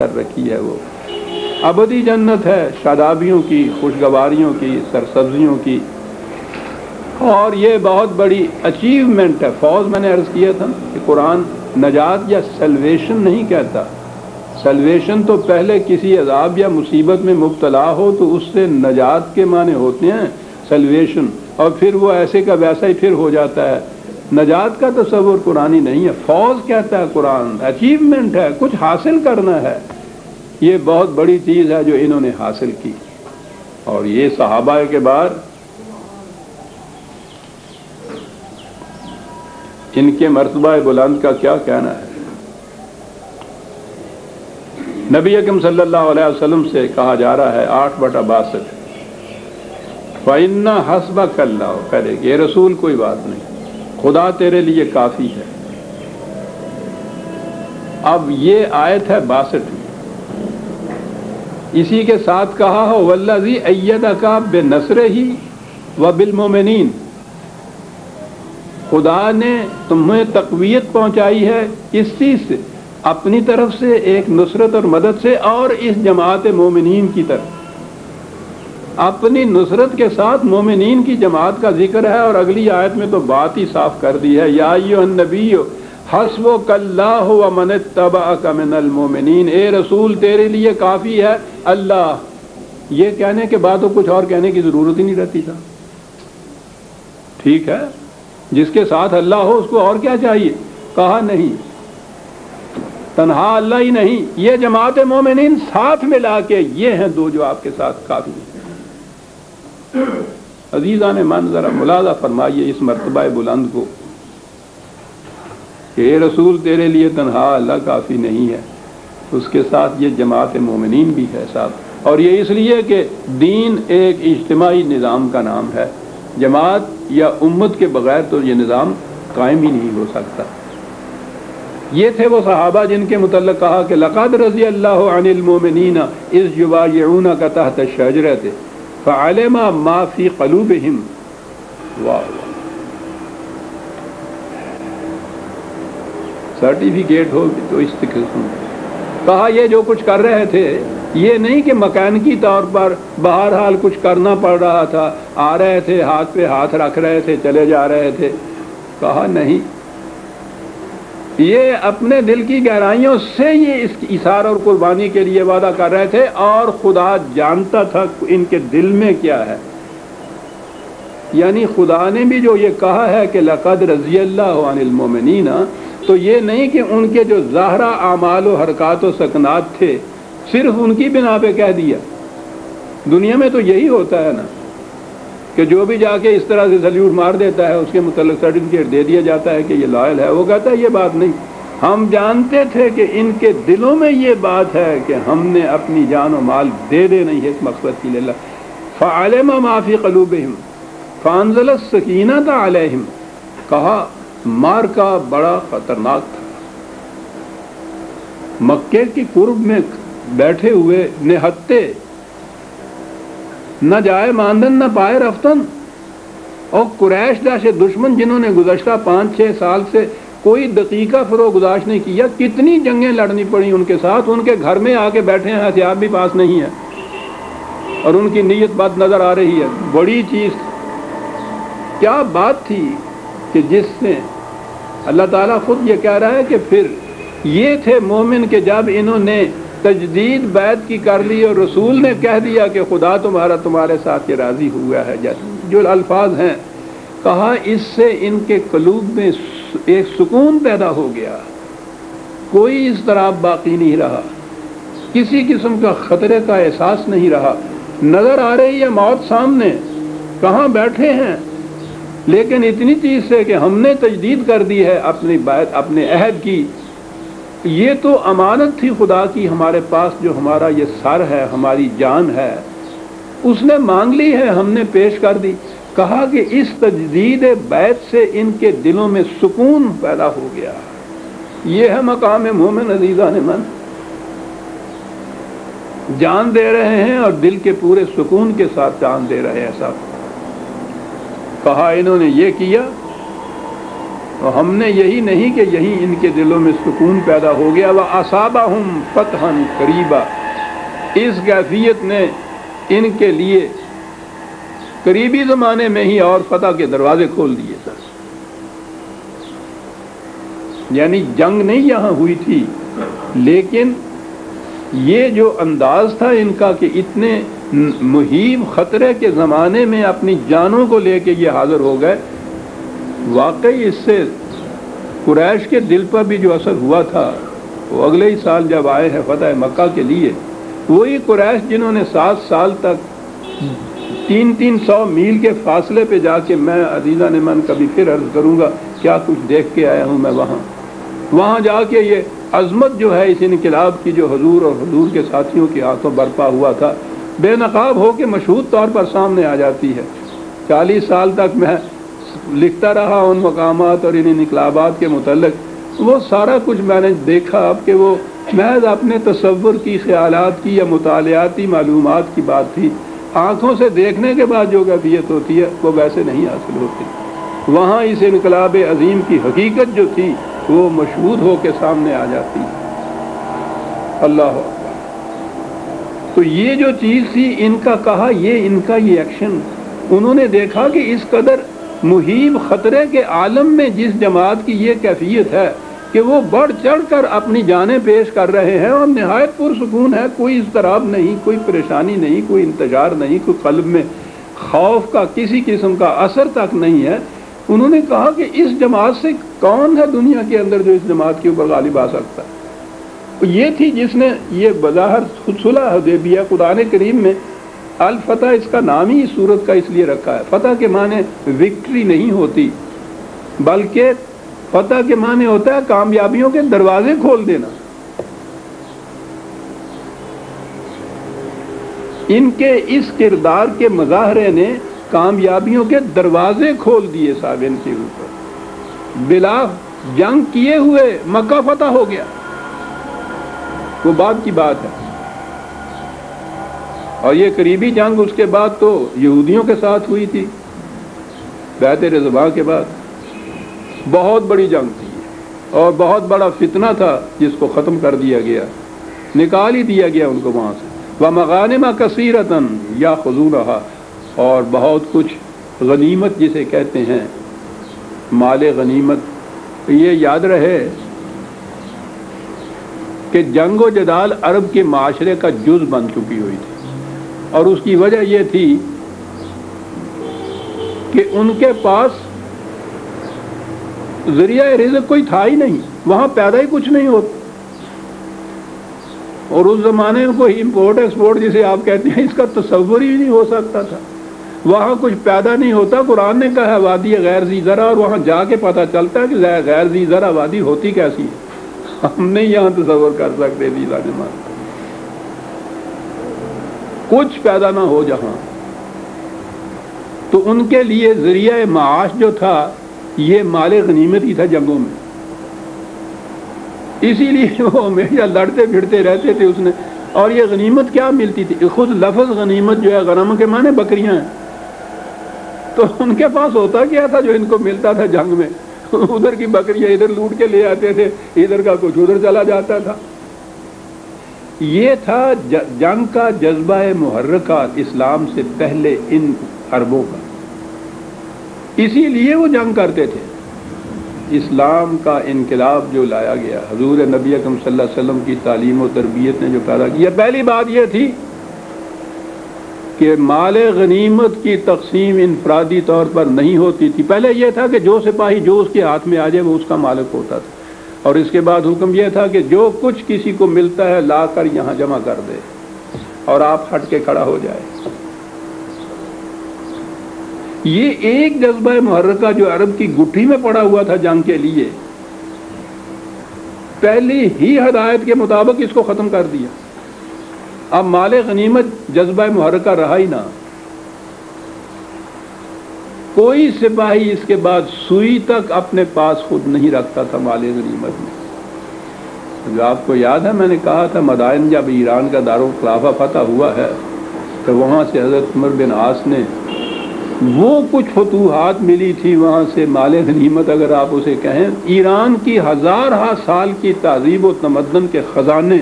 کر رکھی ہے، وہ ابدی جنت ہے، شادابیوں کی، خوشگواریوں کی، سرسبزیوں کی، اور یہ بہت بڑی اچیومنٹ ہے۔ فوز میں نے عرض کیا تھا کہ قرآن نجات یا سلویشن نہیں کہتا۔ سلویشن تو پہلے کسی عذاب یا مصیبت میں مبتلا ہو تو اس سے نجات کے معنی ہوتے ہیں سلویشن، اور پھر وہ ایسے کا ویسا ہی پھر ہو جاتا ہے۔ نجات کا تصور قرآنی نہیں ہے۔ فوز کہتا ہے قرآن، اچیومنٹ ہے، کچھ حاصل کرنا ہے۔ یہ بہت بڑی چیز ہے جو انہوں نے حاصل کی، اور یہ صحابہ کے بعد ان کے مرتبہ بلند کا کیا کہنا ہے۔ نبی اکرم صلی اللہ علیہ وسلم سے کہا جا رہا ہے 8/62 فَإِنَّ حَسْبَكَ اللَّهُ، کہے کہ یہ رسول کوئی بات نہیں، خدا تیرے لیے کافی ہے۔ اب یہ آیت ہے 62، اسی کے ساتھ کہا ہو وَالَّذِي أَيَّدَكَ بِنَصْرِهِ وَبِالْمُؤْمِنِينَ، خدا نے تمہیں تقویت پہنچائی ہے اس چیز سے، اپنی طرف سے ایک نصرت اور مدد سے، اور اس جماعت مومنین کی طرف اپنی نصرت کے ساتھ مومنین کی جماعت کا ذکر ہے۔ اور اگلی آیت میں تو بات ہی صاف کر دی ہے، یا ایھا النبی حسبک اللہ ومن اتبعک من المؤمنین، اے رسول تیرے لیے کافی ہے اللہ۔ یہ کہنے کے بعد تو کچھ اور کہنے کی ضرورت ہی نہیں رہتی تھا۔ ٹھیک ہے، جس کے ساتھ اللہ ہو اس کو اور کیا چاہیے؟ کہا نہیں، تنہا اللہ ہی نہیں، یہ جماعت مومنین ساتھ ملا کے یہ ہیں دو جو آپ کے ساتھ کافی ہیں۔ عزیزان من، ذرا ملاحظہ فرمائیے اس مرتبہ بلند کو کہ اے رسول تیرے لیے تنہا اللہ کافی نہیں ہے، اس کے ساتھ یہ جماعت مومنین بھی ہے ساتھ۔ اور یہ اس لیے کہ دین ایک اجتماعی نظام کا نام ہے، جماعت یا امت کے بغیر تو یہ نظام قائم ہی نہیں ہو سکتا۔ یہ تھے وہ صحابہ جن کے متعلق کہا کہ لقد رضی اللہ عن المؤمنین اذ یبایعونک تحت الشجرۃ فعلم ما فی قلوبہم۔ واہ، سرٹیفکیٹ ہو تو اس قسم کہا یہ جو کچھ کر رہے تھے یہ نہیں کہ مکانکی طور پر بہرحال کچھ کرنا پڑ رہا تھا، آ رہے تھے ہاتھ پہ ہاتھ رکھ رہے تھے چلے جا رہے تھے، کہا نہیں، یہ اپنے دل کی گہرائیوں سے یہ اس کی ایثار اور قربانی کے لیے وعدہ کر رہے تھے، اور خدا جانتا تھا ان کے دل میں کیا ہے۔ یعنی خدا نے بھی جو یہ کہا ہے کہ لقد رضی اللہ عن المؤمنین، تو یہ نہیں کہ ان کے جو ظاہرہ اعمال و حرکات و سکنات تھے صرف ان کی بنا پہ کہہ دیا۔ دنیا میں تو یہی ہوتا ہے نا کہ جو بھی جا کے اس طرح سے سلیوٹ مار دیتا ہے اس کے متعلق سرٹیفکیٹ دے دیا جاتا ہے کہ یہ لائل ہے، وہ کہتا ہے یہ بات نہیں، ہم جانتے تھے کہ ان کے دلوں میں یہ بات ہے کہ ہم نے اپنی جان و مال دے نہیں ہے اس مقصد کے لیے۔ فعلم ما فی قلوبہم فانزل السکینۃ علیہم، کہا مار کا بڑا خطرناک تھا، مکے کی قرب میں بیٹھے ہوئے نہتے، نہ جائے ماندن نہ پائے رفتن، اور قریش داش دشمن جنہوں نے گزشتہ 5-6 سال سے کوئی دقیقہ فروغ گزاشت نہیں کیا، کتنی جنگیں لڑنی پڑی ان کے ساتھ، ان کے گھر میں آ کے بیٹھے ہیں، ہتھیار بھی پاس نہیں ہے، اور ان کی نیت بد نظر آ رہی ہے۔ بڑی چیز کیا بات تھی کہ جس سے اللہ تعالیٰ خود یہ کہہ رہا ہے کہ پھر یہ تھے مومن کہ جب انہوں نے تجدید بیعت کی کر لی اور رسول نے کہہ دیا کہ خدا تمہارے ساتھ یہ راضی ہوا ہے، جو الفاظ ہیں کہا، اس سے ان کے قلوب میں ایک سکون پیدا ہو گیا، کوئی اضطراب باقی نہیں رہا، کسی قسم کا خطرے کا احساس نہیں رہا، نظر آ رہی ہے موت سامنے، کہاں بیٹھے ہیں، لیکن اتنی چیز سے کہ ہم نے تجدید کر دی ہے اپنی بیعت، اپنے عہد کی، یہ تو امانت تھی خدا کی ہمارے پاس، جو ہمارا یہ سر ہے، ہماری جان ہے، اس نے مانگ لی ہے، ہم نے پیش کر دی۔ کہا کہ اس تجدید بیعت سے ان کے دلوں میں سکون پیدا ہو گیا۔ یہ ہے مقام مومن عزیزان من، جان دے رہے ہیں اور دل کے پورے سکون کے ساتھ جان دے رہے ہیں۔ ایسا کہا انہوں نے یہ کیا اور ہم نے یہی نہیں کہ یہیں ان کے دلوں میں سکون پیدا ہو گیا، وَأَصَابَهُمْ فَتْحًا قَرِيبًا، اس کیفیت نے ان کے لیے قریبی زمانے میں ہی اور فتح کے دروازے کھول دیے تھے۔ یعنی جنگ نہیں یہاں ہوئی تھی، لیکن یہ جو انداز تھا ان کا کہ اتنے مہیب خطرے کے زمانے میں اپنی جانوں کو لے کے یہ حاضر ہو گئے، واقعی اس سے قریش کے دل پر بھی جو اثر ہوا تھا وہ اگلے ہی سال جب آئے ہیں فتح مکہ کے لیے، وہی قریش جنہوں نے 7 سال تک 300 میل کے فاصلے پہ جا کے، میں عزیزان من کبھی پھر عرض کروں گا کیا کچھ دیکھ کے آیا ہوں میں وہاں جا کے یہ عظمت جو ہے اس انقلاب کی جو حضور اور حضور کے ساتھیوں کے ہاتھوں برپا ہوا تھا، بے نقاب ہو کے مشہود طور پر سامنے آ جاتی ہے۔ 40 سال تک میں لکھتا رہا ان مقامات اور ان انقلابات کے متعلق، وہ سارا کچھ میں نے دیکھا اب کہ وہ محض اپنے تصور کی، خیالات کی یا مطالعاتی معلومات کی بات تھی۔ آنکھوں سے دیکھنے کے بعد جو کیفیت ہوتی ہے وہ ویسے نہیں حاصل ہوتی۔ وہاں اس انقلاب عظیم کی حقیقت جو تھی وہ مشہود ہو کے سامنے آ جاتی ہے۔ اللہ اکبر۔ تو یہ جو چیز تھی ان کا کہا، یہ ان کا یہ ایکشن، انہوں نے دیکھا کہ اس قدر مہیب خطرے کے عالم میں جس جماعت کی یہ کیفیت ہے کہ وہ بڑھ چڑھ کر اپنی جانیں پیش کر رہے ہیں اور نہایت پرسکون ہے، کوئی اضطراب نہیں، کوئی پریشانی نہیں، کوئی انتشار نہیں، کوئی قلب میں خوف کا کسی قسم کا اثر تک نہیں ہے، انہوں نے کہا کہ اس جماعت سے کون ہے دنیا کے اندر جو اس جماعت کے اوپر غالب آ سکتا ہے۔ یہ تھی جس نے یہ بظاہر صلح حدیبیہ، قرآن کریم میں الفتح اس کا نام ہی اس صورت کا اس لیے رکھا ہے۔ فتح کے معنی وکٹری نہیں ہوتی، بلکہ فتح کے معنی ہوتا ہے کامیابیوں کے دروازے کھول دینا۔ ان کے اس کردار کے مظاہرے نے کامیابیوں کے دروازے کھول دیے صاحب ان کے اوپر۔ بلا جنگ کیے ہوئے مکہ فتح ہو گیا، وہ بعد کی بات ہے، اور یہ قریبی جنگ اس کے بعد تو یہودیوں کے ساتھ ہوئی تھی بیعت رضوان کے بعد، بہت بڑی جنگ تھی اور بہت بڑا فتنہ تھا جس کو ختم کر دیا گیا، نکال ہی دیا گیا ان کو وہاں سے۔ وَمَغَانِمَ كَثِيرَةً يَأْخُذُونَهَا، اور بہت کچھ غنیمت جسے کہتے ہیں، مال غنیمت۔ یہ یاد رہے کہ جنگ و جدال عرب کے معاشرے کا جز بن چکی ہوئی تھی، اور اس کی وجہ یہ تھی کہ ان کے پاس ذریعہ رزق کوئی تھا ہی نہیں، وہاں پیدا ہی کچھ نہیں ہوتا، اور اس زمانے میں کوئی امپورٹ ایکسپورٹ جسے آپ کہتے ہیں اس کا تصور ہی نہیں ہو سکتا تھا، وہاں کچھ پیدا نہیں ہوتا۔ قرآن نے کہا وادی غیر ذی زرع، اور وہاں جا کے پتہ چلتا ہے کہ غیر ذی زرع وادی ہوتی کیسی ہے، ہم نہیں یہاں تصور کر سکتے۔ کچھ پیدا نہ ہو جہاں، تو ان کے لیے ذریعہ معاش جو تھا یہ مال غنیمت ہی تھا جنگوں میں، اسی لیے وہ ہمیشہ لڑتے پھرتے رہتے تھے اس نے۔ اور یہ غنیمت کیا ملتی تھی؟ خود لفظ غنیمت جو ہے غنم کے معنی بکریاں ہیں، تو ان کے پاس ہوتا کیا تھا جو ان کو ملتا تھا جنگ میں؟ ادھر کی بکریاں ادھر لوٹ کے لے آتے تھے، ادھر کا کچھ ادھر چلا جاتا تھا۔ یہ تھا جنگ کا جذبہ محرکہ اسلام سے پہلے ان عربوں کا، اسی لیے وہ جنگ کرتے تھے۔ اسلام کا انقلاب جو لایا گیا، حضور نبی اکرم صلی اللہ علیہ وسلم کی تعلیم و تربیت نے جو پیدا کیا، پہلی بات یہ تھی کہ مال غنیمت کی تقسیم انفرادی طور پر نہیں ہوتی تھی۔ پہلے یہ تھا کہ جو سپاہی جو اس کے ہاتھ میں آ جائے وہ اس کا مالک ہوتا تھا، اور اس کے بعد حکم یہ تھا کہ جو کچھ کسی کو ملتا ہے لا کر یہاں جمع کر دے اور آپ ہٹ کے کھڑا ہو جائے۔ یہ ایک جذبہ محرکہ جو عرب کی گٹھی میں پڑا ہوا تھا جنگ کے لیے، پہلی ہی ہدایت کے مطابق اس کو ختم کر دیا۔ اب مال غنیمت جذبہ محرکہ رہا ہی نہ، کوئی سپاہی اس کے بعد سوئی تک اپنے پاس خود نہیں رکھتا تھا مال غنیمت میں۔ جو آپ کو یاد ہے میں نے کہا تھا مدائن جب ایران کا دارالخلافہ فتح ہوا ہے تو وہاں سے حضرت عمر بن عاص نے وہ کچھ فتوحات ملی تھی وہاں سے، مال غنیمت اگر آپ اسے کہیں، ایران کی ہزارہ سال کی تہذیب و تمدن کے خزانے